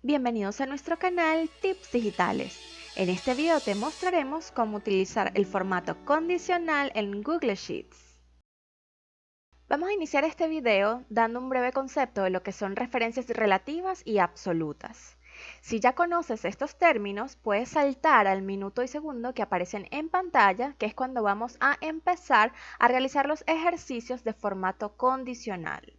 Bienvenidos a nuestro canal Tips Digitales. En este video te mostraremos cómo utilizar el formato condicional en Google Sheets. Vamos a iniciar este video dando un breve concepto de lo que son referencias relativas y absolutas. Si ya conoces estos términos, puedes saltar al minuto y segundo que aparecen en pantalla, que es cuando vamos a empezar a realizar los ejercicios de formato condicional.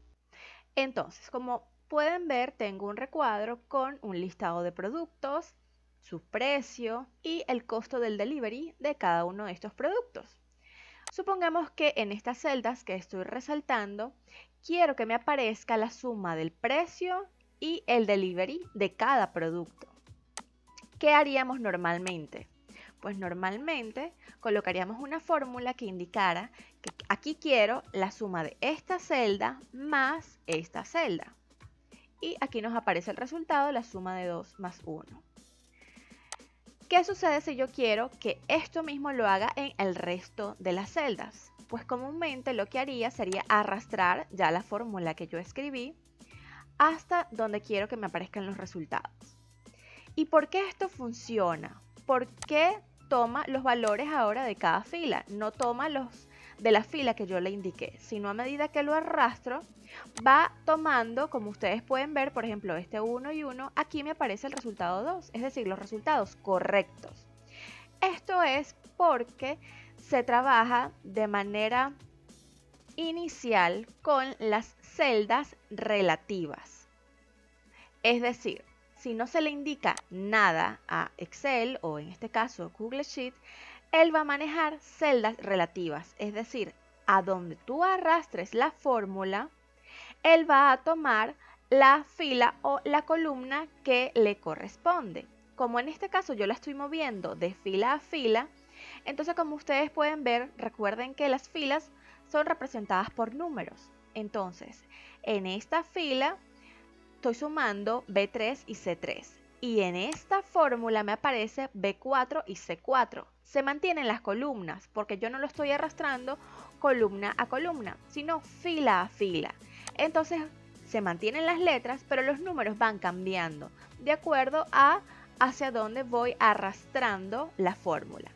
Entonces, como pueden ver, tengo un recuadro con un listado de productos, su precio y el costo del delivery de cada uno de estos productos. Supongamos que en estas celdas que estoy resaltando, quiero que me aparezca la suma del precio y el delivery de cada producto. ¿Qué haríamos normalmente? Pues normalmente colocaríamos una fórmula que indicara que aquí quiero la suma de esta celda más esta celda. Y aquí nos aparece el resultado, la suma de 2 más 1. ¿Qué sucede si yo quiero que esto mismo lo haga en el resto de las celdas? Pues comúnmente lo que haría sería arrastrar ya la fórmula que yo escribí hasta donde quiero que me aparezcan los resultados. ¿Y por qué esto funciona? ¿Por qué toma los valores ahora de cada fila? No toma los de la fila que yo le indiqué, sino a medida que lo arrastro, va tomando, como ustedes pueden ver, por ejemplo, este 1 y 1, aquí me aparece el resultado 2, es decir, los resultados correctos. Esto es porque se trabaja de manera inicial con las celdas relativas. Es decir, si no se le indica nada a Excel o en este caso Google Sheets, él va a manejar celdas relativas, es decir, a donde tú arrastres la fórmula, él va a tomar la fila o la columna que le corresponde. Como en este caso yo la estoy moviendo de fila a fila, entonces como ustedes pueden ver, recuerden que las filas son representadas por números. Entonces, en esta fila estoy sumando B3 y C3. Y en esta fórmula me aparece B4 y C4. Se mantienen las columnas porque yo no lo estoy arrastrando columna a columna, sino fila a fila. Entonces se mantienen las letras, pero los números van cambiando de acuerdo a hacia dónde voy arrastrando la fórmula.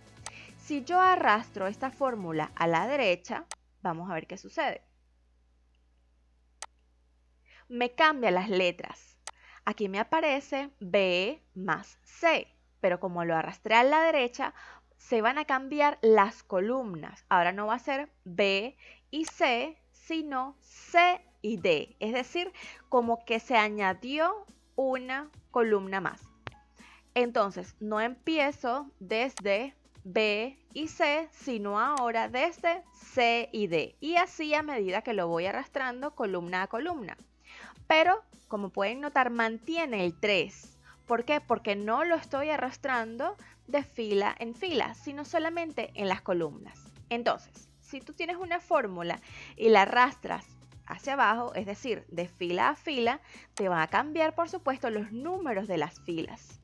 Si yo arrastro esta fórmula a la derecha, vamos a ver qué sucede. Me cambia las letras. Aquí me aparece B más C, pero como lo arrastré a la derecha, se van a cambiar las columnas. Ahora no va a ser B y C, sino C y D. Es decir, como que se añadió una columna más. Entonces, no empiezo desde B y C, sino ahora desde C y D. Y así a medida que lo voy arrastrando columna a columna. Pero, como pueden notar, mantiene el 3. ¿Por qué? Porque no lo estoy arrastrando de fila en fila, sino solamente en las columnas. Entonces, si tú tienes una fórmula y la arrastras hacia abajo, es decir, de fila a fila, te va a cambiar, por supuesto, los números de las filas.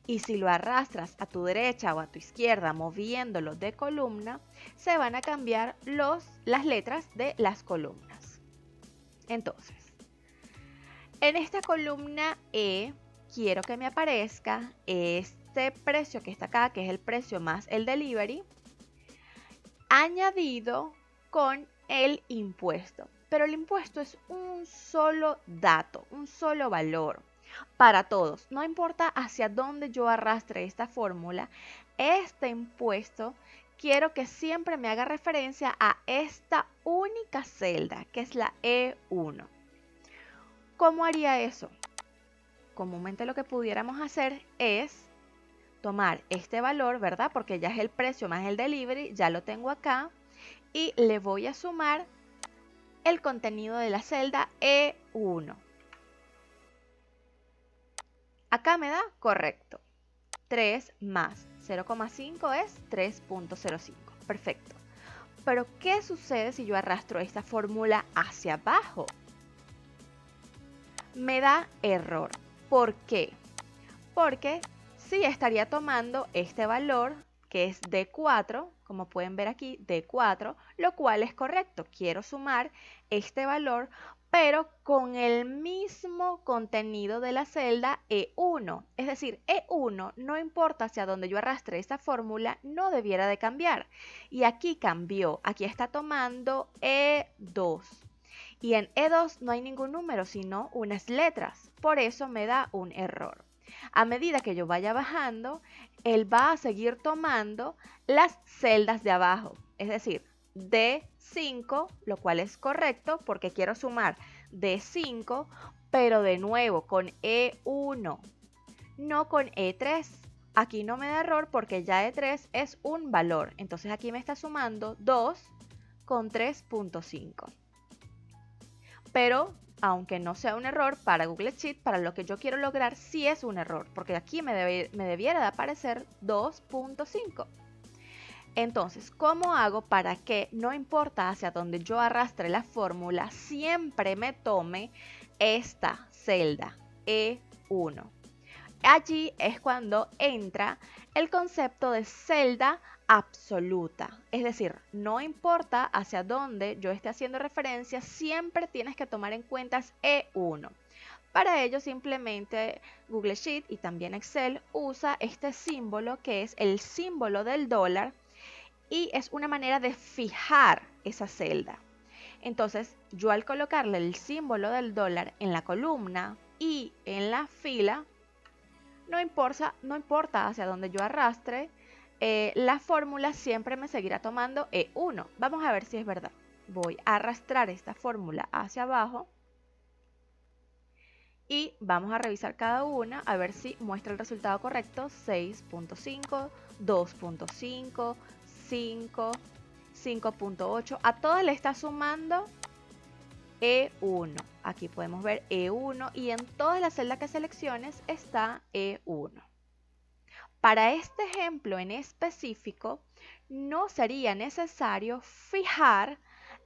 Y si lo arrastras a tu derecha o a tu izquierda, moviéndolo de columna, se van a cambiar las letras de las columnas. Entonces, en esta columna E, quiero que me aparezca este precio que está acá, que es el precio más el delivery, añadido con el impuesto. Pero el impuesto es un solo dato, un solo valor para todos. No importa hacia dónde yo arrastre esta fórmula, este impuesto quiero que siempre me haga referencia a esta única celda, que es la E1. ¿Cómo haría eso? Comúnmente lo que pudiéramos hacer es tomar este valor, ¿verdad? Porque ya es el precio más el delivery, ya lo tengo acá, y le voy a sumar el contenido de la celda E1. Acá me da correcto. 3 más 0,5 es 3.05. Perfecto. Pero, ¿qué sucede si yo arrastro esta fórmula hacia abajo? Me da error. ¿Por qué? Porque sí estaría tomando este valor que es D4, como pueden ver aquí, D4, lo cual es correcto. Quiero sumar este valor, pero con el mismo contenido de la celda E1. Es decir, E1, no importa hacia dónde yo arrastre esta fórmula, no debiera de cambiar. Y aquí cambió, aquí está tomando E2. Y en E2 no hay ningún número, sino unas letras. Por eso me da un error. A medida que yo vaya bajando, él va a seguir tomando las celdas de abajo. Es decir, D5, lo cual es correcto porque quiero sumar D5, pero de nuevo con E1, no con E3. Aquí no me da error porque ya E3 es un valor. Entonces aquí me está sumando 2 con 3.5. Pero aunque no sea un error para Google Sheet, para lo que yo quiero lograr sí es un error, porque aquí me debiera de aparecer 2.5. Entonces, ¿cómo hago para que no importa hacia dónde yo arrastre la fórmula, siempre me tome esta celda E1? Allí es cuando entra el concepto de celda absoluta. Es decir, no importa hacia dónde yo esté haciendo referencia, siempre tienes que tomar en cuenta E1. Para ello simplemente Google Sheet y también Excel usa este símbolo que es el símbolo del dólar y es una manera de fijar esa celda. Entonces yo al colocarle el símbolo del dólar en la columna y en la fila, no importa hacia dónde yo arrastre, la fórmula siempre me seguirá tomando E1. Vamos a ver si es verdad. Voy a arrastrar esta fórmula hacia abajo y vamos a revisar cada una a ver si muestra el resultado correcto. 6.5, 2.5, 5, 5.8. A todas le está sumando E1. Aquí podemos ver E1 y en todas las celdas que selecciones está E1. Para este ejemplo en específico, no sería necesario fijar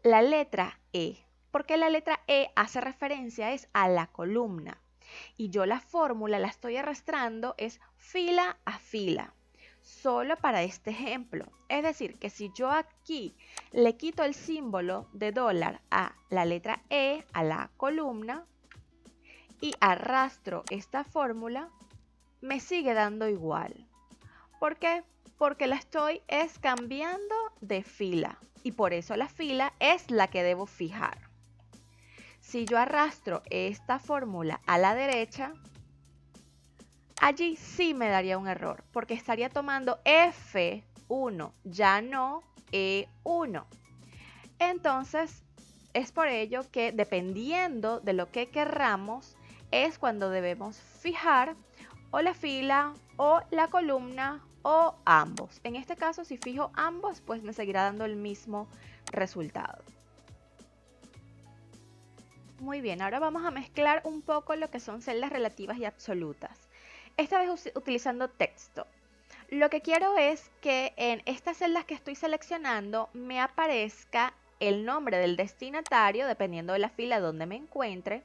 la letra E, porque la letra E hace referencia a la columna. Y yo la fórmula la estoy arrastrando es fila a fila, solo para este ejemplo. Es decir, que si yo aquí le quito el símbolo de dólar a la letra E, a la columna, y arrastro esta fórmula, me sigue dando igual. ¿Por qué? Porque la estoy cambiando de fila y por eso la fila es la que debo fijar. Si yo arrastro esta fórmula a la derecha, allí sí me daría un error porque estaría tomando F1, ya no E1. Entonces, es por ello que dependiendo de lo que querramos, es cuando debemos fijar o la fila o la columna o ambos. En este caso, si fijo ambos, pues me seguirá dando el mismo resultado. Muy bien, ahora vamos a mezclar un poco lo que son celdas relativas y absolutas. Esta vez utilizando texto. Lo que quiero es que en estas celdas que estoy seleccionando me aparezca el nombre del destinatario, dependiendo de la fila donde me encuentre,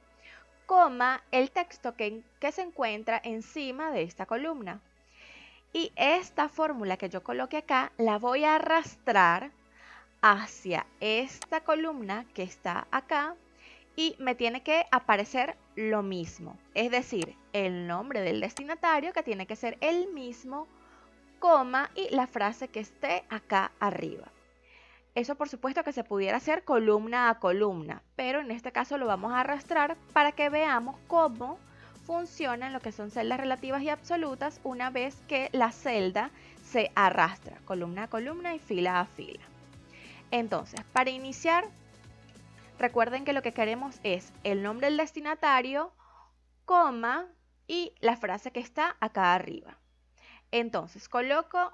coma el texto que se encuentra encima de esta columna. Y esta fórmula que yo coloque acá la voy a arrastrar hacia esta columna que está acá y me tiene que aparecer lo mismo. Es decir, el nombre del destinatario que tiene que ser el mismo, coma y la frase que esté acá arriba. Eso por supuesto que se pudiera hacer columna a columna, pero en este caso lo vamos a arrastrar para que veamos cómo funcionan lo que son celdas relativas y absolutas una vez que la celda se arrastra, columna a columna y fila a fila. Entonces, para iniciar, recuerden que lo que queremos es el nombre del destinatario, coma y la frase que está acá arriba. Entonces, coloco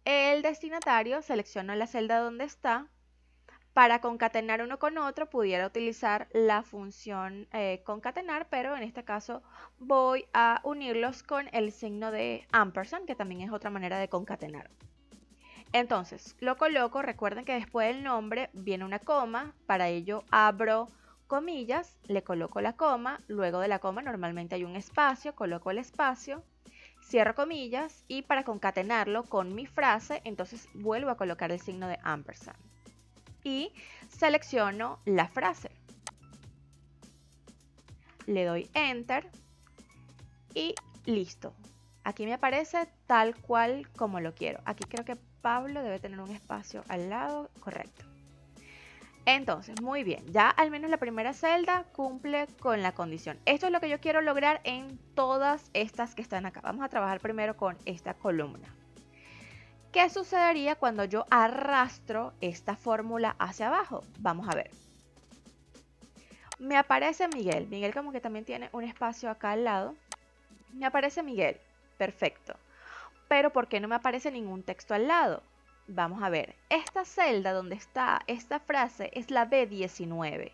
el destinatario, selecciono la celda donde está. Para concatenar uno con otro pudiera utilizar la función concatenar, pero en este caso voy a unirlos con el signo de ampersand, que también es otra manera de concatenar. Entonces lo coloco, recuerden que después del nombre viene una coma, para ello abro comillas, le coloco la coma, luego de la coma normalmente hay un espacio, coloco el espacio, cierro comillas y para concatenarlo con mi frase, entonces vuelvo a colocar el signo de ampersand. Y selecciono la frase. le doy Enter y listo. Aquí me aparece tal cual como lo quiero. Aquí creo que Pablo debe tener un espacio al lado, correcto. Entonces, muy bien, ya al menos la primera celda cumple con la condición. Esto es lo que yo quiero lograr en todas estas que están acá. Vamos a trabajar primero con esta columna. ¿Qué sucedería cuando yo arrastro esta fórmula hacia abajo? Vamos a ver. Me aparece Miguel. Miguel como que también tiene un espacio acá al lado. Me aparece Miguel. Perfecto. Pero ¿por qué no me aparece ningún texto al lado? Vamos a ver. Esta celda donde está esta frase es la B19.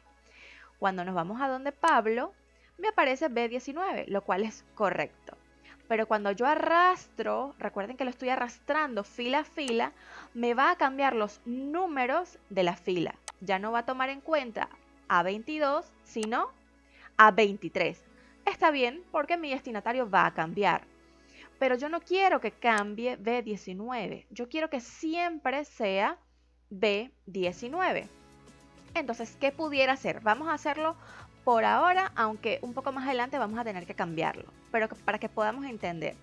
Cuando nos vamos a donde Pablo, me aparece B19, lo cual es correcto. Pero cuando yo arrastro, recuerden que lo estoy arrastrando fila a fila, me va a cambiar los números de la fila. Ya no va a tomar en cuenta A22, sino A23. Está bien porque mi destinatario va a cambiar. Pero yo no quiero que cambie B19. Yo quiero que siempre sea B19. Entonces, ¿qué pudiera hacer? Vamos a hacerlo por ahora, aunque un poco más adelante vamos a tener que cambiarlo. Pero para que podamos entender.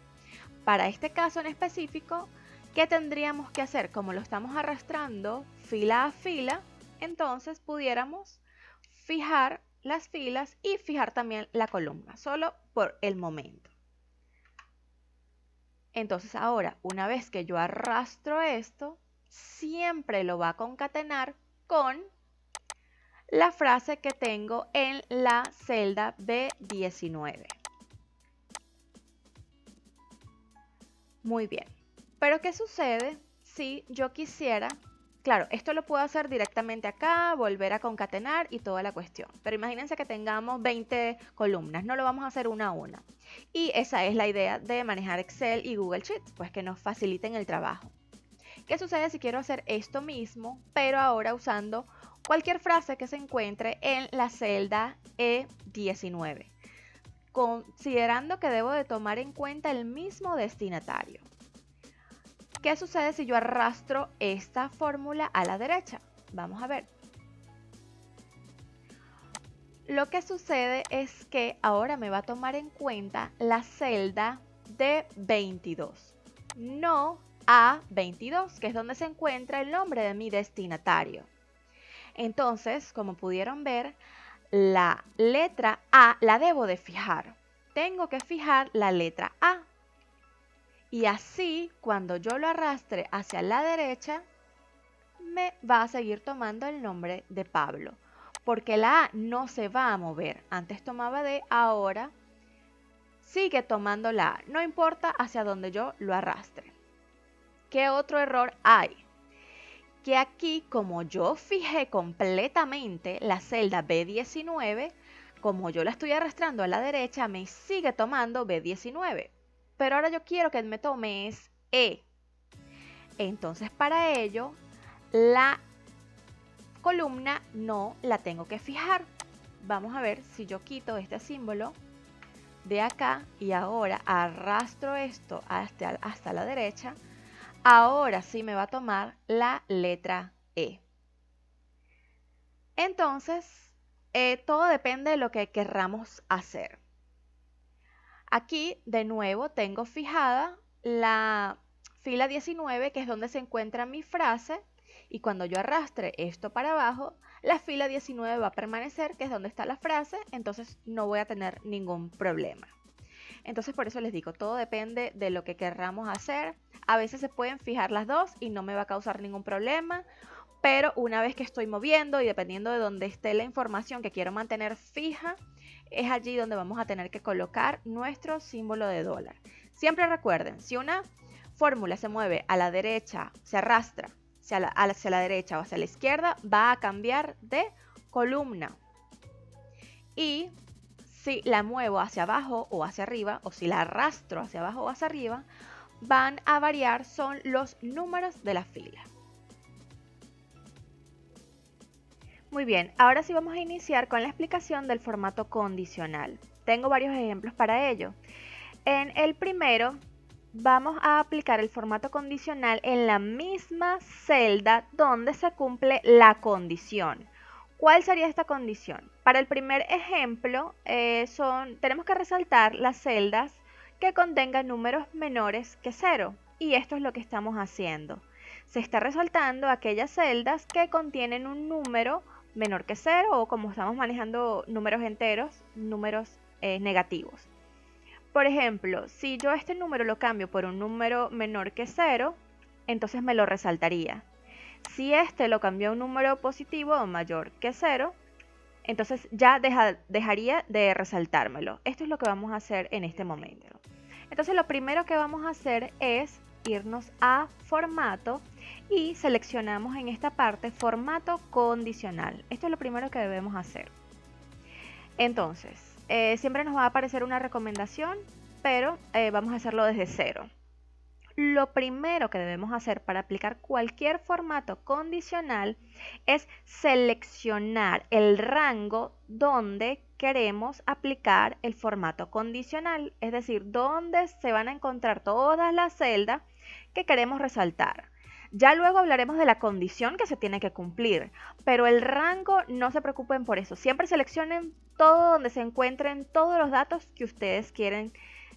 Para este caso en específico, ¿qué tendríamos que hacer? Como lo estamos arrastrando fila a fila, entonces pudiéramos fijar las filas y fijar también la columna, solo por el momento. Entonces ahora, una vez que yo arrastro esto, siempre lo va a concatenar con la frase que tengo en la celda B19. Muy bien. Pero ¿qué sucede si yo quisiera? Claro, esto lo puedo hacer directamente acá, volver a concatenar y toda la cuestión. Pero imagínense que tengamos 20 columnas, no lo vamos a hacer una a una. Y esa es la idea de manejar Excel y Google Sheets, pues que nos faciliten el trabajo. ¿Qué sucede si quiero hacer esto mismo, pero ahora usando cualquier frase que se encuentre en la celda E19? Considerando que debo de tomar en cuenta el mismo destinatario. ¿Qué sucede si yo arrastro esta fórmula a la derecha? Vamos a ver. Lo que sucede es que ahora me va a tomar en cuenta la celda de 22, no A22, que es donde se encuentra el nombre de mi destinatario. Entonces, como pudieron ver, la letra A la debo de fijar. Tengo que fijar la letra A. Y así, cuando yo lo arrastre hacia la derecha, me va a seguir tomando el nombre de Pablo. Porque la A no se va a mover. Antes tomaba D, ahora sigue tomando la A. No importa hacia donde yo lo arrastre. ¿Qué otro error hay? Que aquí, como yo fijé completamente la celda B19, como yo la estoy arrastrando a la derecha, me sigue tomando B19. Pero ahora yo quiero que me tome es E. Entonces, para ello, la columna no la tengo que fijar. Vamos a ver si yo quito este símbolo de acá y ahora arrastro esto hasta la derecha. Ahora sí me va a tomar la letra E. Entonces, todo depende de lo que querramos hacer. Aquí, de nuevo, tengo fijada la fila 19, que es donde se encuentra mi frase. Y cuando yo arrastre esto para abajo, la fila 19 va a permanecer, que es donde está la frase. Entonces, no voy a tener ningún problema. Entonces, por eso les digo, todo depende de lo que querramos hacer. A veces se pueden fijar las dos y no me va a causar ningún problema. Pero una vez que estoy moviendo y dependiendo de dónde esté la información que quiero mantener fija, es allí donde vamos a tener que colocar nuestro símbolo de dólar. Siempre recuerden, si una fórmula se mueve a la derecha, se arrastra hacia la derecha o hacia la izquierda, va a cambiar de columna. Y si la muevo hacia abajo o hacia arriba, o si la arrastro hacia abajo o hacia arriba, van a variar son los números de la fila. Muy bien, ahora sí vamos a iniciar con la explicación del formato condicional. Tengo varios ejemplos para ello. En el primero, vamos a aplicar el formato condicional en la misma celda donde se cumple la condición. ¿Cuál sería esta condición? Para el primer ejemplo, tenemos que resaltar las celdas que contengan números menores que 0. Y esto es lo que estamos haciendo. Se está resaltando aquellas celdas que contienen un número menor que 0 o como estamos manejando números enteros, números negativos. Por ejemplo, si yo este número lo cambio por un número menor que 0, entonces me lo resaltaría. Si este lo cambio a un número positivo o mayor que 0, entonces ya dejaría de resaltármelo. Esto es lo que vamos a hacer en este momento. Entonces lo primero que vamos a hacer es irnos a formato y seleccionamos en esta parte formato condicional. Esto es lo primero que debemos hacer. Entonces, siempre nos va a aparecer una recomendación, pero vamos a hacerlo desde cero. Lo primero que debemos hacer para aplicar cualquier formato condicional es seleccionar el rango donde queremos aplicar el formato condicional, es decir, donde se van a encontrar todas las celdas que queremos resaltar. Ya luego hablaremos de la condición que se tiene que cumplir, pero el rango no se preocupen por eso. Siempre seleccionen todo donde se encuentren todos los datos que ustedes quieren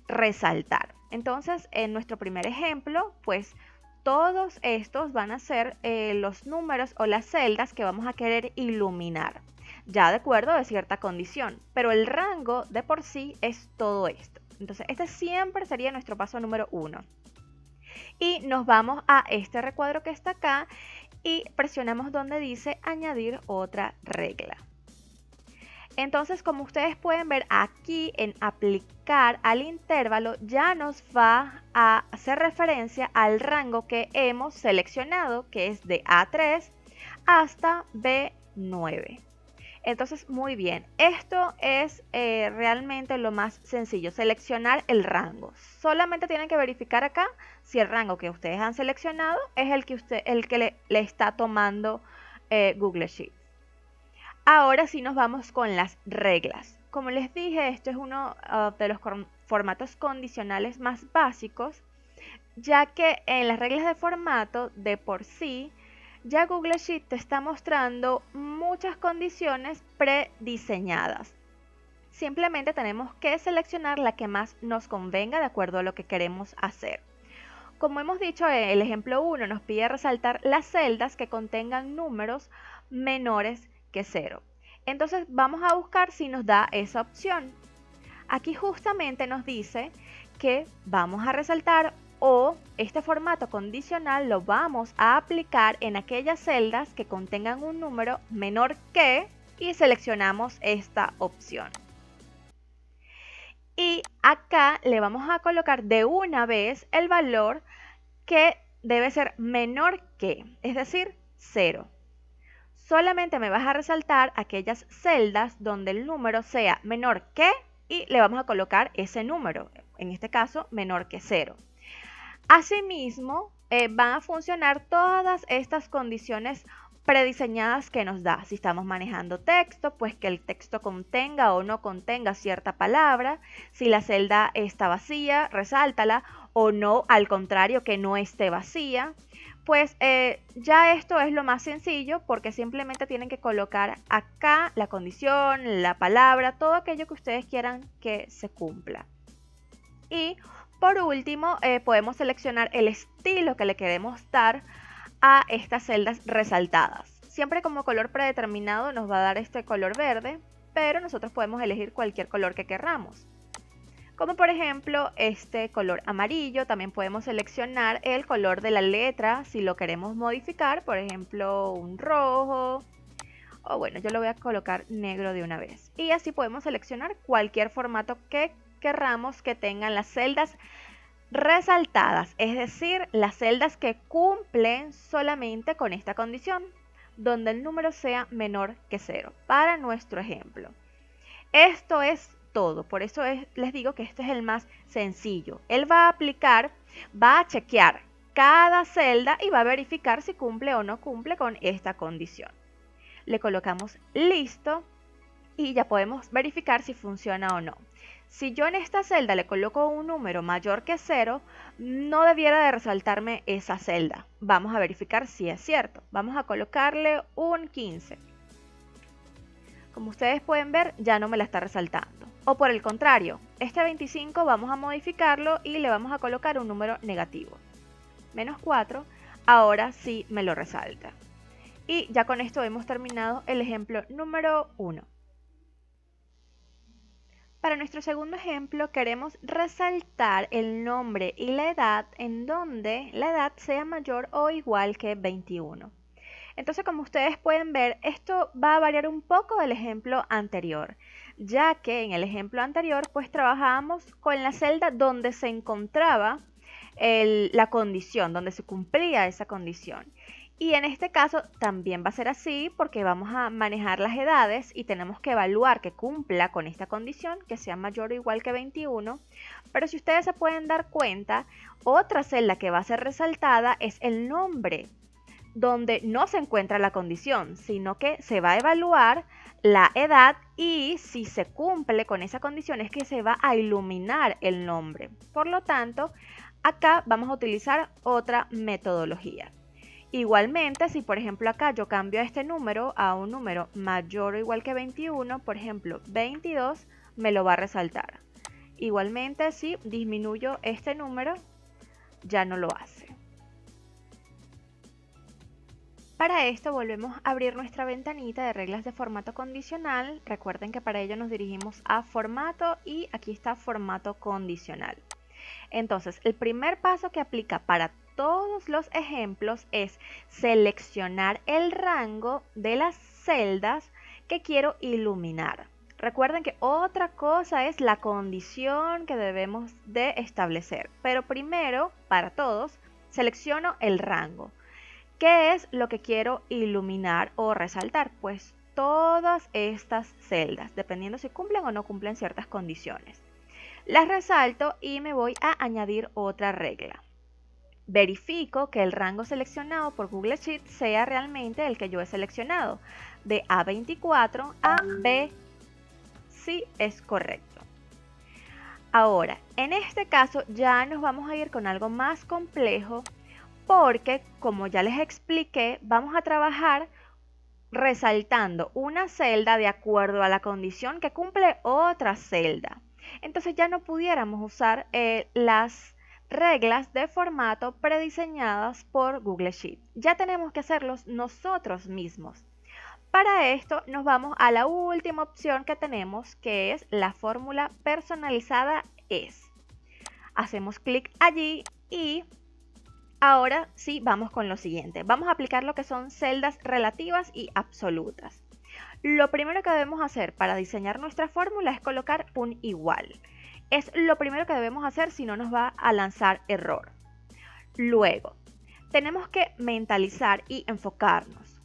resaltar. Entonces, en nuestro primer ejemplo, pues todos estos van a ser los números o las celdas que vamos a querer iluminar, ya de acuerdo a cierta condición, pero el rango de por sí es todo esto. Entonces, este siempre sería nuestro paso número 1. Y nos vamos a este recuadro que está acá y presionamos donde dice añadir otra regla. Entonces, como ustedes pueden ver aquí en aplicar al intervalo, ya nos va a hacer referencia al rango que hemos seleccionado, que es de A3 hasta B9. Entonces, muy bien, esto es realmente lo más sencillo, seleccionar el rango. Solamente tienen que verificar acá si el rango que ustedes han seleccionado es el que le está tomando Google Sheets. Ahora sí nos vamos con las reglas. Como les dije, esto es uno de los formatos condicionales más básicos, ya que en las reglas de formato de por sí, ya Google Sheets te está mostrando muchas condiciones prediseñadas. Simplemente tenemos que seleccionar la que más nos convenga de acuerdo a lo que queremos hacer. Como hemos dicho, el ejemplo 1 nos pide resaltar las celdas que contengan números menores que 0. Entonces vamos a buscar si nos da esa opción. Aquí justamente nos dice que vamos a resaltar o este formato condicional lo vamos a aplicar en aquellas celdas que contengan un número menor que y seleccionamos esta opción. Y acá le vamos a colocar de una vez el valor que debe ser menor que, es decir, 0. Solamente me vas a resaltar aquellas celdas donde el número sea menor que y le vamos a colocar ese número, en este caso menor que 0. Asimismo, van a funcionar todas estas condiciones prediseñadas que nos da. Si estamos manejando texto, pues que el texto contenga o no contenga cierta palabra. Si la celda está vacía, resáltala, o no, al contrario, que no esté vacía. Pues ya esto es lo más sencillo porque simplemente tienen que colocar acá la condición, la palabra, todo aquello que ustedes quieran que se cumpla. Y por último, podemos seleccionar el estilo que le queremos dar a estas celdas resaltadas. Siempre como color predeterminado nos va a dar este color verde, pero nosotros podemos elegir cualquier color que queramos. Como por ejemplo este color amarillo, también podemos seleccionar el color de la letra si lo queremos modificar, por ejemplo un rojo, o bueno, yo lo voy a colocar negro de una vez. Y así podemos seleccionar cualquier formato que querramos que tengan las celdas resaltadas, es decir, las celdas que cumplen solamente con esta condición, donde el número sea menor que 0, para nuestro ejemplo. Esto es todo, por eso les digo que este es el más sencillo. Él va a chequear cada celda y va a verificar si cumple o no cumple con esta condición. Le colocamos listo y ya podemos verificar si funciona o no. Si yo en esta celda le coloco un número mayor que 0, no debiera de resaltarme esa celda. Vamos a verificar si es cierto. Vamos a colocarle un 15. Como ustedes pueden ver, ya no me la está resaltando. O por el contrario, este 25 vamos a modificarlo y le vamos a colocar un número negativo. -4, ahora sí me lo resalta. Y ya con esto hemos terminado el ejemplo número 1. Para nuestro segundo ejemplo queremos resaltar el nombre y la edad en donde la edad sea mayor o igual que 21. Entonces, como ustedes pueden ver, esto va a variar un poco del ejemplo anterior, ya que en el ejemplo anterior pues trabajábamos con la celda donde se encontraba la condición, donde se cumplía esa condición. Y en este caso también va a ser así porque vamos a manejar las edades y tenemos que evaluar que cumpla con esta condición, que sea mayor o igual que 21. Pero si ustedes se pueden dar cuenta, otra celda que va a ser resaltada es el nombre, donde no se encuentra la condición, sino que se va a evaluar la edad y si se cumple con esa condición es que se va a iluminar el nombre. Por lo tanto, acá vamos a utilizar otra metodología. Igualmente, si por ejemplo acá yo cambio este número a un número mayor o igual que 21, por ejemplo 22, me lo va a resaltar. Igualmente, si disminuyo este número, ya no lo hace. Para esto volvemos a abrir nuestra ventanita de reglas de formato condicional. Recuerden que para ello nos dirigimos a formato y aquí está formato condicional. Entonces, el primer paso que aplica para todos los ejemplos es seleccionar el rango de las celdas que quiero iluminar. Recuerden que otra cosa es la condición que debemos de establecer, pero primero, para todos, selecciono el rango. ¿Qué es lo que quiero iluminar o resaltar? Pues todas estas celdas, dependiendo si cumplen o no cumplen ciertas condiciones. Las resalto y me voy a añadir otra regla. Verifico que el rango seleccionado por Google Sheets sea realmente el que yo he seleccionado, de A24 a B, si es correcto. Ahora, en este caso ya nos vamos a ir con algo más complejo porque, como ya les expliqué, vamos a trabajar resaltando una celda de acuerdo a la condición que cumple otra celda. Entonces ya no pudiéramos usar las reglas de formato prediseñadas por Google Sheets. Ya tenemos que hacerlos nosotros mismos. Para esto nos vamos a la última opción que tenemos, que es la fórmula personalizada es. Hacemos clic allí y ahora sí vamos con lo siguiente. Vamos a aplicar lo que son celdas relativas y absolutas. Lo primero que debemos hacer para diseñar nuestra fórmula es colocar un igual. Es lo primero que debemos hacer, si no nos va a lanzar error. Luego, tenemos que mentalizar y enfocarnos.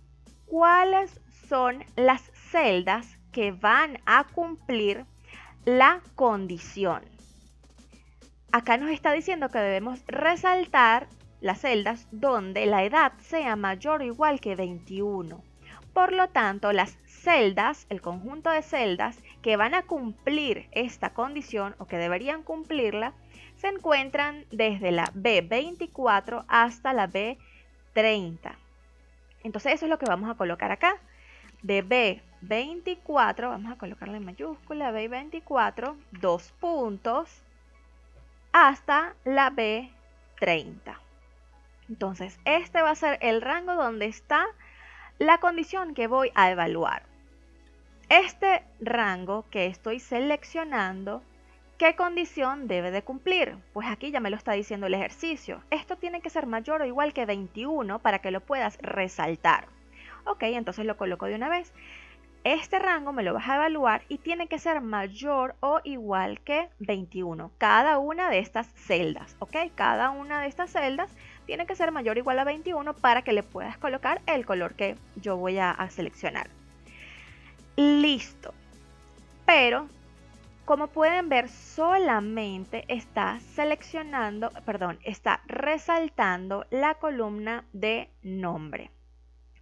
¿Cuáles son las celdas que van a cumplir la condición? Acá nos está diciendo que debemos resaltar las celdas donde la edad sea mayor o igual que 21. Por lo tanto, las celdas, el conjunto de celdas que van a cumplir esta condición o que deberían cumplirla, se encuentran desde la B24 hasta la B30. Entonces eso es lo que vamos a colocar acá. De B24, vamos a colocarla en mayúscula, B24, 2 puntos, hasta la B30. Entonces, este va a ser el rango donde está la condición que voy a evaluar. Este rango que estoy seleccionando, ¿qué condición debe de cumplir? Pues aquí ya me lo está diciendo el ejercicio. Esto tiene que ser mayor o igual que 21 para que lo puedas resaltar. Ok, entonces lo coloco de una vez. Este rango me lo vas a evaluar y tiene que ser mayor o igual que 21. Cada una de estas celdas, ¿ok? Cada una de estas celdas tiene que ser mayor o igual a 21 para que le puedas colocar el color que yo voy a seleccionar. Listo. Pero, como pueden ver, solamente está está resaltando la columna de nombre.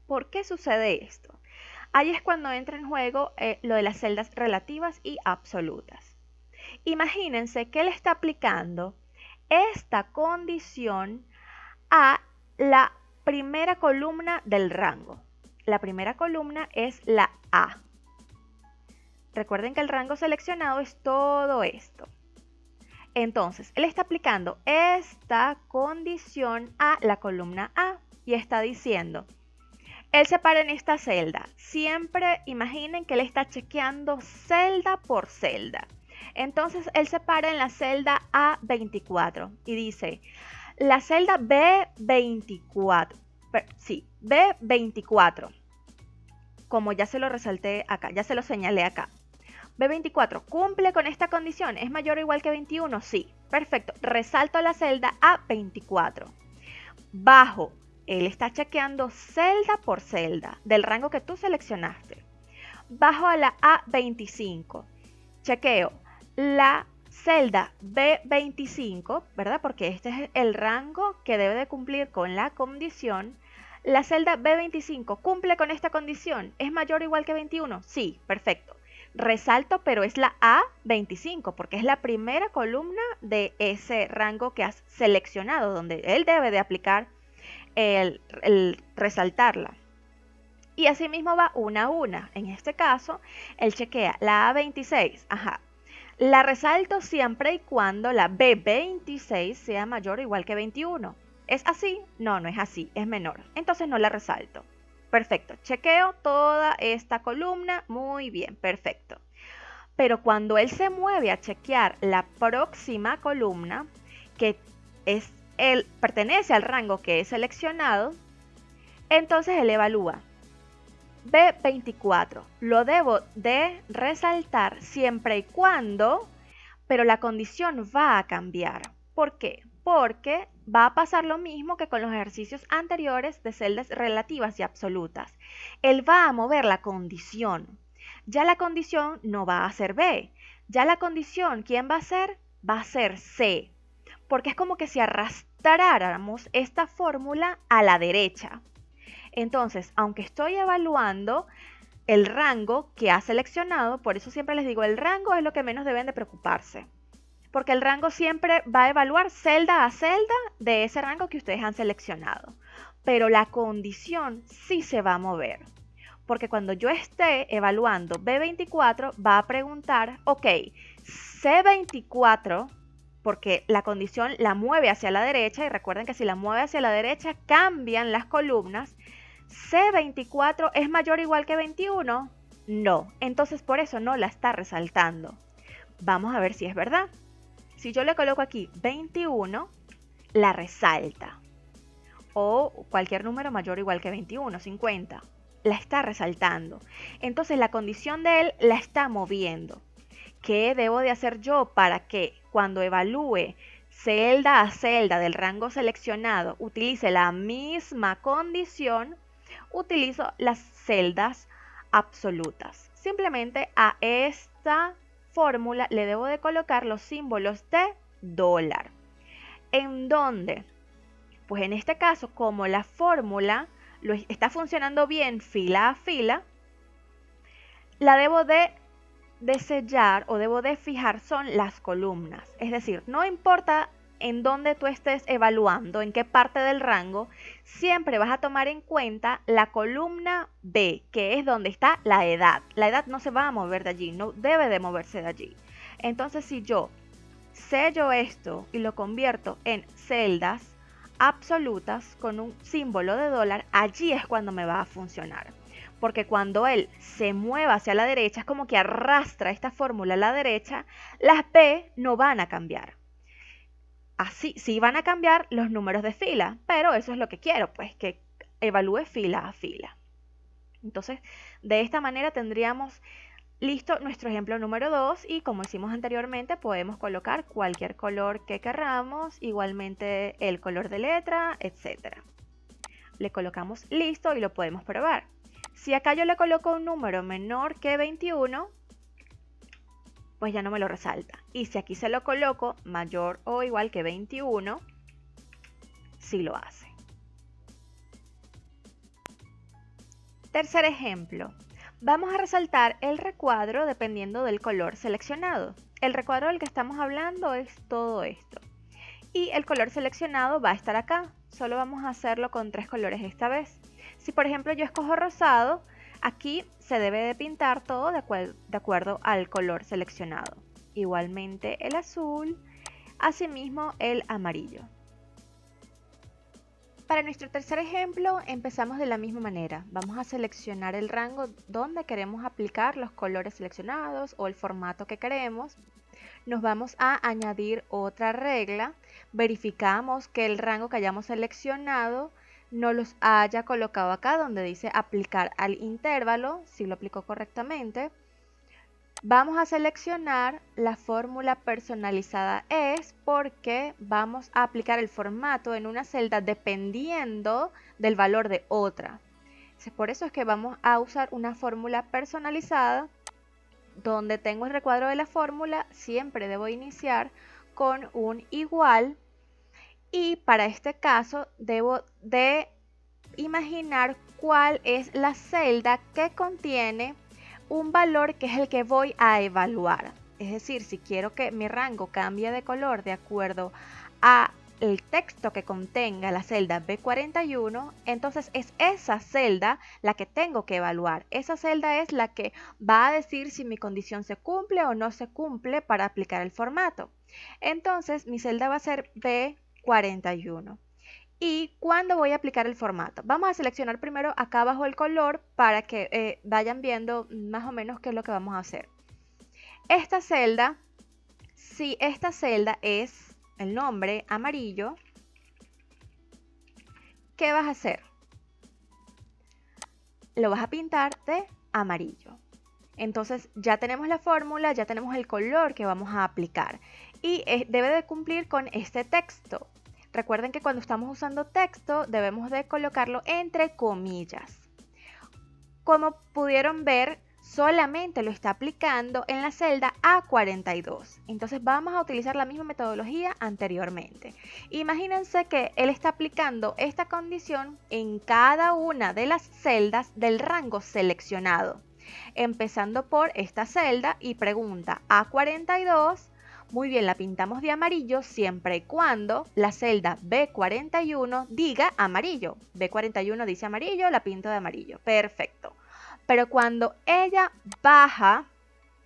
¿Por qué sucede esto? Ahí es cuando entra en juego lo de las celdas relativas y absolutas. Imagínense que él está aplicando esta condición a la primera columna del rango. La primera columna es la A. Recuerden que el rango seleccionado es todo esto. Entonces, él está aplicando esta condición a la columna A y está diciendo, él se para en esta celda. Siempre imaginen que él está chequeando celda por celda. Entonces, él se para en la celda A24 y dice, la celda B24, sí, B24, como ya se lo resalté acá, ya se lo señalé acá. B24, ¿cumple con esta condición? ¿Es mayor o igual que 21? Sí, perfecto. Resalto la celda A24. Bajo, él está chequeando celda por celda del rango que tú seleccionaste. Bajo a la A25, chequeo la celda B25, ¿verdad? Porque este es el rango que debe de cumplir con la condición. La celda B25 cumple con esta condición. ¿Es mayor o igual que 21? Sí, perfecto. Resalto, pero es la A25 porque es la primera columna de ese rango que has seleccionado, donde él debe de aplicar el resaltarla. Y así mismo va una a una. En este caso, él chequea la A26. Ajá. La resalto siempre y cuando la B26 sea mayor o igual que 21. ¿Es así? No, no es así, es menor. Entonces no la resalto. Perfecto, chequeo toda esta columna, muy bien, perfecto. Pero cuando él se mueve a chequear la próxima columna, que pertenece al rango que he seleccionado, entonces él evalúa. B24, lo debo de resaltar siempre y cuando, pero la condición va a cambiar. ¿Por qué? Porque va a pasar lo mismo que con los ejercicios anteriores de celdas relativas y absolutas. Él va a mover la condición. Ya la condición no va a ser B. Ya la condición, ¿quién va a ser? Va a ser C. Porque es como que si arrastráramos esta fórmula a la derecha. Entonces, aunque estoy evaluando el rango que ha seleccionado, por eso siempre les digo, el rango es lo que menos deben de preocuparse. Porque el rango siempre va a evaluar celda a celda de ese rango que ustedes han seleccionado. Pero la condición sí se va a mover. Porque cuando yo esté evaluando B24, va a preguntar, ok, C24, porque la condición la mueve hacia la derecha, y recuerden que si la mueve hacia la derecha, cambian las columnas. ¿C24 es mayor o igual que 21? No, entonces por eso no la está resaltando. Vamos a ver si es verdad. Si yo le coloco aquí 21, la resalta. O cualquier número mayor o igual que 21, 50. La está resaltando. Entonces la condición de él la está moviendo. ¿Qué debo de hacer yo para que cuando evalúe celda a celda del rango seleccionado utilice la misma condición? Utilizo las celdas absolutas. Simplemente a esta fórmula le debo de colocar los símbolos de dólar. ¿En dónde? Pues en este caso, como la fórmula está funcionando bien fila a fila, la debo de sellar o debo de fijar son las columnas. Es decir, no importa en dónde tú estés evaluando, en qué parte del rango, siempre vas a tomar en cuenta la columna B, que es donde está la edad. La edad no se va a mover de allí, no debe de moverse de allí. Entonces, si yo sello esto y lo convierto en celdas absolutas con un símbolo de dólar, allí es cuando me va a funcionar. Porque cuando él se mueva hacia la derecha, es como que arrastra esta fórmula a la derecha, las B no van a cambiar. Así sí van a cambiar los números de fila, pero eso es lo que quiero, pues que evalúe fila a fila. Entonces, de esta manera tendríamos listo nuestro ejemplo número 2 y como hicimos anteriormente podemos colocar cualquier color que queramos, igualmente el color de letra, etc. Le colocamos listo y lo podemos probar. Si acá yo le coloco un número menor que 21, pues ya no me lo resalta. Y si aquí se lo coloco mayor o igual que 21, sí lo hace. Tercer ejemplo. Vamos a resaltar el recuadro dependiendo del color seleccionado. El recuadro del que estamos hablando es todo esto. Y el color seleccionado va a estar acá. Solo vamos a hacerlo con 3 colores esta vez. Si por ejemplo yo escojo rosado, Aquí se debe de pintar todo de acuerdo al color seleccionado. Igualmente el azul, asimismo el amarillo. Para nuestro tercer ejemplo empezamos de la misma manera. Vamos a seleccionar el rango donde queremos aplicar los colores seleccionados o el formato que queremos. Nos vamos a añadir otra regla. Verificamos que el rango que hayamos seleccionado no los haya colocado acá donde dice aplicar al intervalo, si lo aplicó correctamente. Vamos a seleccionar la fórmula personalizada es porque vamos a aplicar el formato en una celda dependiendo del valor de otra. Por eso es que vamos a usar una fórmula personalizada. Donde tengo el recuadro de la fórmula, siempre debo iniciar con un igual. Y para este caso debo de imaginar cuál es la celda que contiene un valor que es el que voy a evaluar. Es decir, si quiero que mi rango cambie de color de acuerdo a el texto que contenga la celda B41, entonces es esa celda la que tengo que evaluar. Esa celda es la que va a decir si mi condición se cumple o no se cumple para aplicar el formato. Entonces mi celda va a ser B41. ¿Y cuándo voy a aplicar el formato? Vamos a seleccionar primero acá abajo el color para que vayan viendo más o menos qué es lo que vamos a hacer. Esta celda, si esta celda es el nombre amarillo, ¿qué vas a hacer? Lo vas a pintar de amarillo. Entonces ya tenemos la fórmula, ya tenemos el color que vamos a aplicar y debe de cumplir con este texto. Recuerden que cuando estamos usando texto debemos de colocarlo entre comillas. Como pudieron ver, solamente lo está aplicando en la celda A42. Entonces vamos a utilizar la misma metodología anteriormente. Imagínense que él está aplicando esta condición en cada una de las celdas del rango seleccionado. Empezando por esta celda y pregunta A42. Muy bien, la pintamos de amarillo siempre y cuando la celda B41 diga amarillo. B41 dice amarillo, la pinto de amarillo. Perfecto. Pero cuando ella baja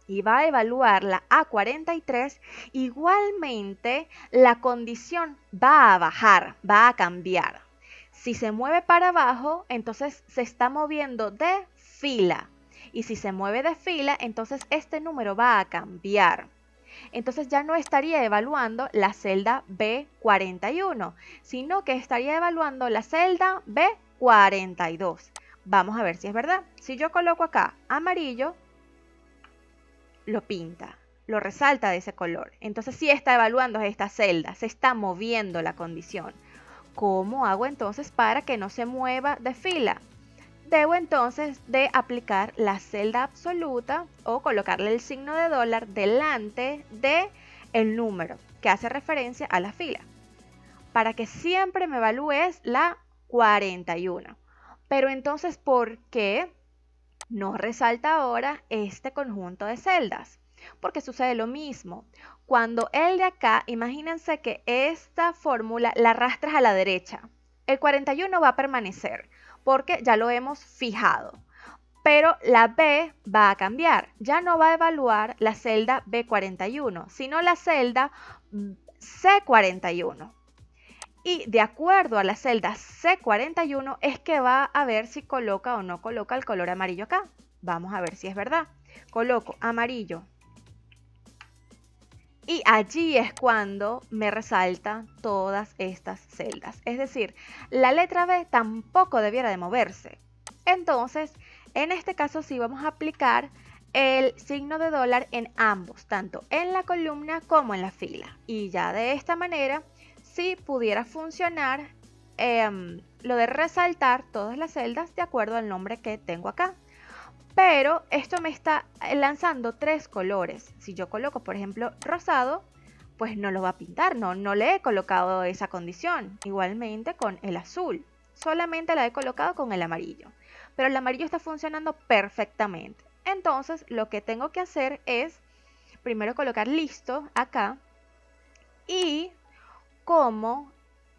y va a evaluar la A43, igualmente la condición va a bajar, va a cambiar. Si se mueve para abajo, entonces se está moviendo de fila. Y si se mueve de fila, entonces este número va a cambiar. Entonces ya no estaría evaluando la celda B41, sino que estaría evaluando la celda B42. Vamos a ver si es verdad. Si yo coloco acá amarillo, lo pinta, lo resalta de ese color. Entonces sí está evaluando esta celda, se está moviendo la condición. ¿Cómo hago entonces para que no se mueva de fila? Debo entonces de aplicar la celda absoluta o colocarle el signo de dólar delante del número que hace referencia a la fila para que siempre me evalúes la 41. Pero entonces, ¿por qué no resalta ahora este conjunto de celdas? Porque sucede lo mismo. Cuando el de acá, imagínense que esta fórmula la arrastras a la derecha. El 41 va a permanecer porque ya lo hemos fijado. Pero la B va a cambiar. Ya no va a evaluar la celda B41, sino la celda C41. Y de acuerdo a la celda C41 es que va a ver si coloca o no coloca el color amarillo acá. Vamos a ver si es verdad. Coloco amarillo. Y allí es cuando me resalta todas estas celdas. Es decir, la letra B tampoco debiera de moverse. Entonces, en este caso sí vamos a aplicar el signo de dólar en ambos, tanto en la columna como en la fila. Y ya de esta manera sí pudiera funcionar lo de resaltar todas las celdas de acuerdo al nombre que tengo acá. Pero esto me está lanzando tres colores. Si yo coloco, por ejemplo, rosado, pues no lo va a pintar, no le he colocado esa condición. Igualmente con el azul, solamente la he colocado con el amarillo. Pero el amarillo está funcionando perfectamente. Entonces, lo que tengo que hacer es primero colocar listo acá. Y como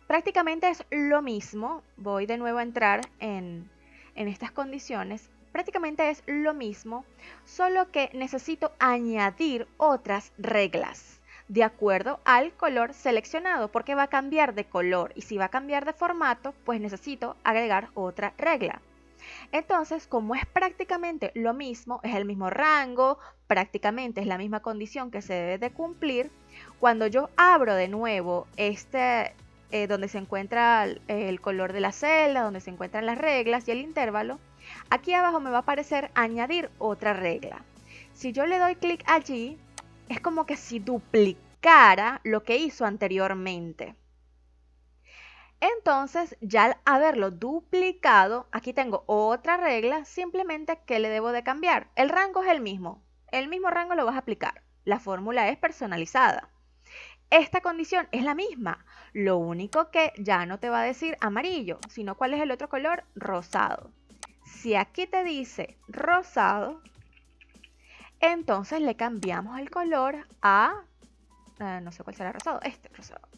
prácticamente es lo mismo, voy de nuevo a entrar en estas condiciones. prácticamente es lo mismo, solo que necesito añadir otras reglas de acuerdo al color seleccionado, porque va a cambiar de color y si va a cambiar de formato, pues necesito agregar otra regla. Entonces, como es prácticamente lo mismo, es el mismo rango, prácticamente es la misma condición que se debe de cumplir, cuando yo abro de nuevo donde se encuentra el color de la celda, donde se encuentran las reglas y el intervalo, aquí abajo me va a aparecer añadir otra regla. Si yo le doy clic allí, es como que si duplicara lo que hizo anteriormente. Entonces, ya al haberlo duplicado, aquí tengo otra regla, simplemente que le debo de cambiar. El rango es el mismo rango lo vas a aplicar. La fórmula es personalizada. Esta condición es la misma, lo único que ya no te va a decir amarillo, sino cuál es el otro color, rosado. Si aquí te dice rosado, entonces le cambiamos el color a, no sé cuál será rosado, rosado.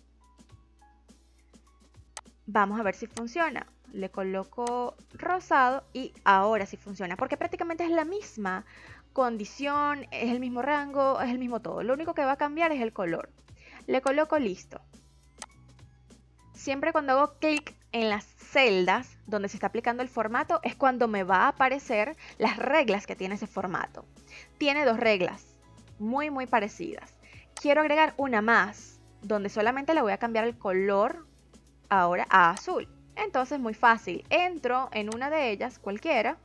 Vamos a ver si funciona. Le coloco rosado y ahora sí funciona, porque prácticamente es la misma condición, es el mismo rango, es el mismo todo. Lo único que va a cambiar es el color. Le coloco listo. Siempre cuando hago clic en las celdas donde se está aplicando el formato es cuando me va a aparecer las reglas que tiene ese formato. Tiene dos reglas muy parecidas. Quiero agregar una más, donde solamente le voy a cambiar el color ahora a azul. Entonces muy fácil, entro en una de ellas, cualquiera,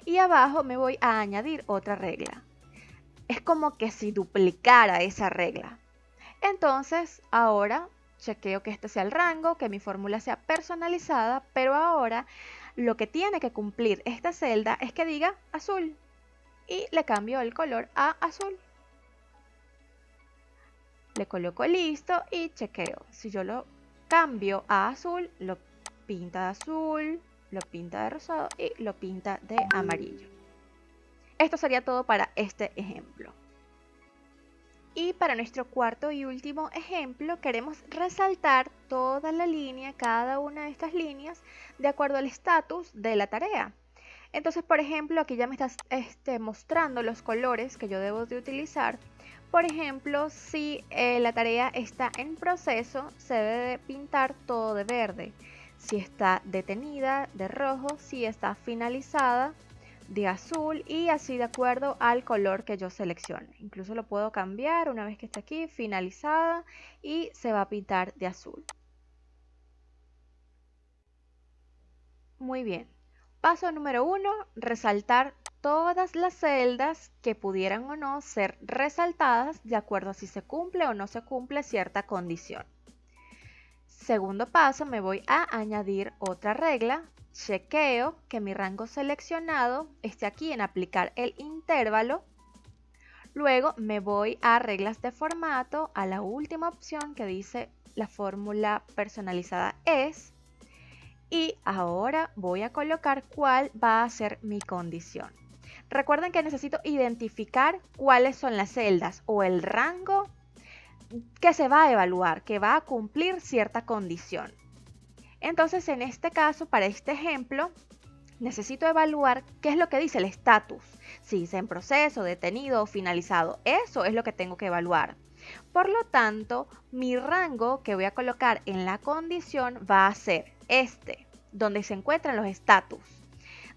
y abajo me voy a añadir otra regla. Es como que si duplicara esa regla. Entonces ahora chequeo que este sea el rango, que mi fórmula sea personalizada, pero ahora lo que tiene que cumplir esta celda es que diga azul y le cambio el color a azul. Le coloco listo y chequeo. Si yo lo cambio a azul, lo pinta de azul, lo pinta de rosado y lo pinta de amarillo. Esto sería todo para este ejemplo. Y para nuestro cuarto y último ejemplo, queremos resaltar toda la línea, cada una de estas líneas, de acuerdo al estatus de la tarea. Entonces, por ejemplo, aquí ya me estás mostrando los colores que yo debo de utilizar. Por ejemplo, si la tarea está en proceso, se debe de pintar todo de verde. Si está detenida, de rojo. Si está finalizada, de azul, y así de acuerdo al color que yo seleccione. Incluso lo puedo cambiar una vez que esté aquí, finalizada, y se va a pintar de azul. Muy bien. Paso número 1, resaltar todas las celdas que pudieran o no ser resaltadas de acuerdo a si se cumple o no se cumple cierta condición. Segundo paso, me voy a añadir otra regla. Chequeo que mi rango seleccionado esté aquí en aplicar el intervalo. Luego me voy a reglas de formato, a la última opción que dice la fórmula personalizada es. Y ahora voy a colocar cuál va a ser mi condición. Recuerden que necesito identificar cuáles son las celdas o el rango que se va a evaluar, que va a cumplir cierta condición. Entonces, en este caso, para este ejemplo, necesito evaluar qué es lo que dice el estatus. Si dice en proceso, detenido o finalizado. Eso es lo que tengo que evaluar. Por lo tanto, mi rango que voy a colocar en la condición va a ser donde se encuentran los estatus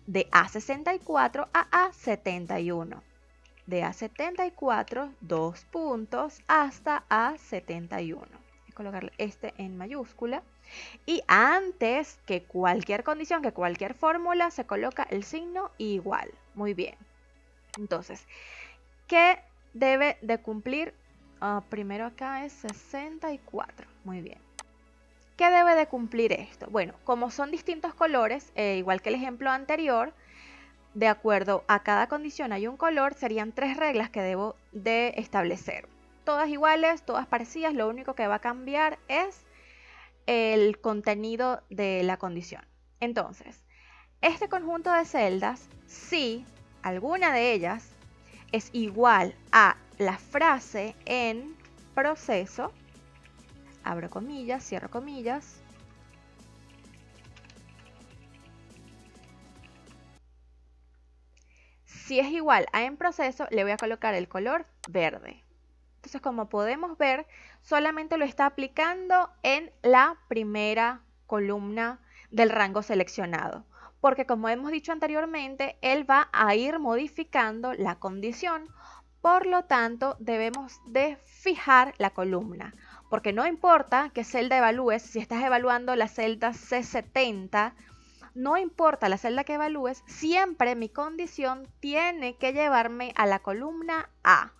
de A64 a A71. De A74, 2 puntos, hasta A71. Voy a colocarle en mayúscula. Y antes que cualquier condición, que cualquier fórmula, se coloca el signo igual. Muy bien. Entonces, ¿qué debe de cumplir? Primero acá es 64. Muy bien. ¿Qué debe de cumplir esto? Bueno, como son distintos colores, igual que el ejemplo anterior, de acuerdo a cada condición hay un color, serían 3 reglas que debo de establecer. Todas iguales, todas parecidas, lo único que va a cambiar es el contenido de la condición. Entonces, este conjunto de celdas, si alguna de ellas es igual a la frase en proceso, abro comillas, cierro comillas, Si es igual a en proceso, le voy a colocar el color verde. Entonces, como podemos ver, solamente lo está aplicando en la primera columna del rango seleccionado. Porque como hemos dicho anteriormente, él va a ir modificando la condición. Por lo tanto, debemos de fijar la columna. Porque no importa qué celda evalúes, si estás evaluando la celda C70, no importa la celda que evalúes, siempre mi condición tiene que llevarme a la columna A.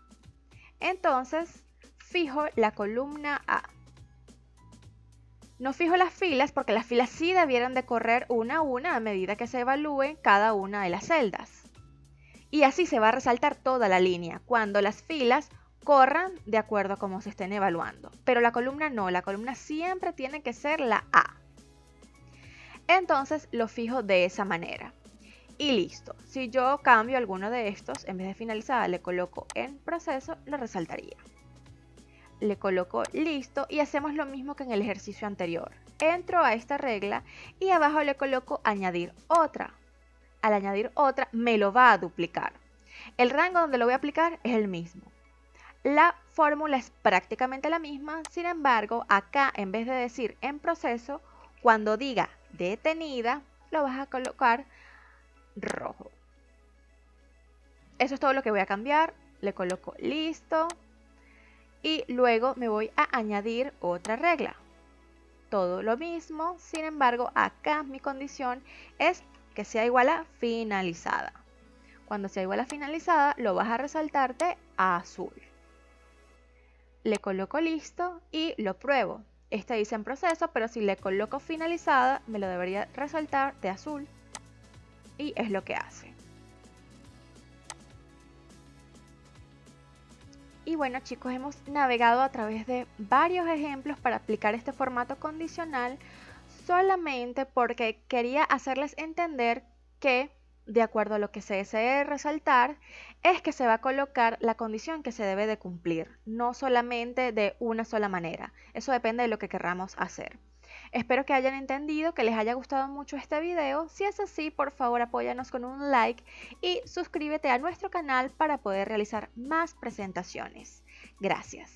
Entonces, fijo la columna A. No fijo las filas porque las filas sí debieran de correr una a una a medida que se evalúe cada una de las celdas. Y así se va a resaltar toda la línea cuando las filas corran de acuerdo a cómo se estén evaluando. Pero la columna no, la columna siempre tiene que ser la A. Entonces lo fijo de esa manera. Y listo. Si yo cambio alguno de estos, en vez de finalizada le coloco en proceso, lo resaltaría. Le coloco listo y hacemos lo mismo que en el ejercicio anterior. Entro a esta regla y abajo le coloco añadir otra. Al añadir otra me lo va a duplicar. El rango donde lo voy a aplicar es el mismo. La fórmula es prácticamente la misma, sin embargo, acá en vez de decir en proceso, cuando diga detenida, lo vas a colocar rojo. Eso es todo lo que voy a cambiar. Le coloco listo. Y luego me voy a añadir otra regla. Todo lo mismo, sin embargo, acá mi condición es que sea igual a finalizada. Cuando sea igual a finalizada, lo vas a resaltarte a azul. Le coloco listo y lo pruebo. Este dice en proceso, pero si le coloco finalizada, me lo debería resaltar de azul. Y es lo que hace. Y bueno chicos, hemos navegado a través de varios ejemplos para aplicar este formato condicional solamente porque quería hacerles entender que de acuerdo a lo que se desee resaltar es que se va a colocar la condición que se debe de cumplir, no solamente de una sola manera. Eso depende de lo que querramos hacer. Espero que hayan entendido, que les haya gustado mucho este video. Si es así, por favor apóyanos con un like y suscríbete a nuestro canal para poder realizar más presentaciones. Gracias.